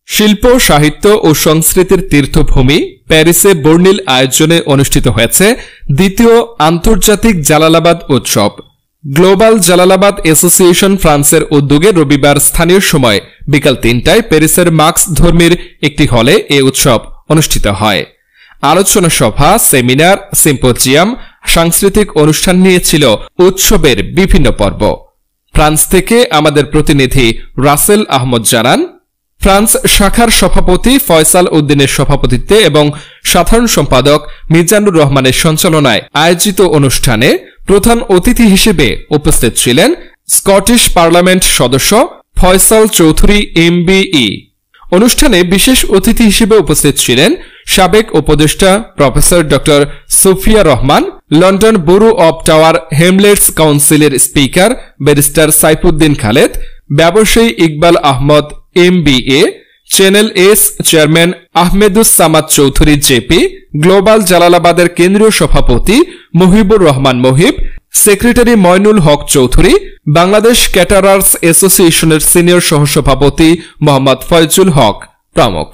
শিল্প, সাহিত্য ও সংস্কৃতির তীর্থভূমি প্যারিসে বর্ণিল আয়োজনে অনুষ্ঠিত হয়েছে দ্বিতীয় আন্তর্জাতিক জালালাবাদ উৎসব। গ্লোবাল জালালাবাদ অ্যাসোসিয়েশন ফ্রান্সের উদ্যোগে রবিবার স্থানীয় সময় বিকাল ৩টায় প্যারিসের মার্কস ধর্মীর একটি হলে এ উৎসব অনুষ্ঠিত হয়। আলোচনা সভা, সেমিনার, সিম্পোজিয়াম, সাংস্কৃতিক অনুষ্ঠান নিয়েছিল উৎসবের বিভিন্ন পর্ব। ফ্রান্স থেকে আমাদের প্রতিনিধি রাসেল আহমদ জানান, ফ্রান্স শাখার সভাপতি ফয়সাল উদ্দিনের সভাপতিত্বে এবং সাধারণ সম্পাদক মিজানুর রহমানের সঞ্চালনায় আয়োজিত অনুষ্ঠানে প্রধান অতিথি হিসেবে উপস্থিত ছিলেন স্কটিশ পার্লামেন্ট সদস্য ফয়সাল চৌধুরী MBE। অনুষ্ঠানে বিশেষ অতিথি হিসেবে উপস্থিত ছিলেন সাবেক উপদেষ্টা প্রফেসর ড Sufia Rahman, London borough of Tower Hamlets কাউন্সিলের স্পিকার ব্যারিস্টার সাইফুদ্দিন খালেদ, ব্যবসায়ী Iqbal Ahmed MBA, channel S chairman Ahmedus Samad Chowdhury JP, global জালালাবাদের কেন্দ্রীয় সভাপতি মুহিবুর রহমান মুহিব, সেক্রেটারি ময়নুল হক চৌধুরী, বাংলাদেশ ক্যাটারার্স অ্যাসোসিয়েশনের সিনিয়র সহসভাপতি মোহাম্মদ ফয়জুল হক প্রমুখ।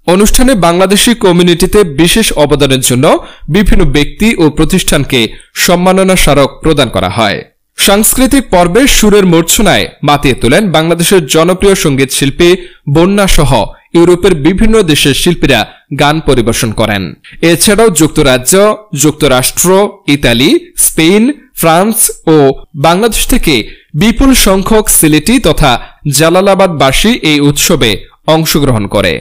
অনুষ্ঠানে বাংলাদেশি কমিউনিটিতে বিশেষ অবদানের জন্য বিভিন্ন ব্যক্তি ও প্রতিষ্ঠানকে সম্মাননা স্মারক প্রদান করা হয়। সাংস্কৃতিক পর্বে সুরের মূর্ছনায় মাতিয়ে তোলেন বাংলাদেশের জনপ্রিয় সঙ্গীত শিল্পী বন্যা সহ ইউরোপের বিভিন্ন দেশের শিল্পীরা গান পরিবেশন করেন। এছাড়াও যুক্তরাজ্য, যুক্তরাষ্ট্র, ইতালি, স্পেন, ফ্রান্স ও বাংলাদেশ থেকে বিপুল সংখ্যক সিলেটি তথা জালালাবাদবাসী এই উৎসবে অংশগ্রহণ করে।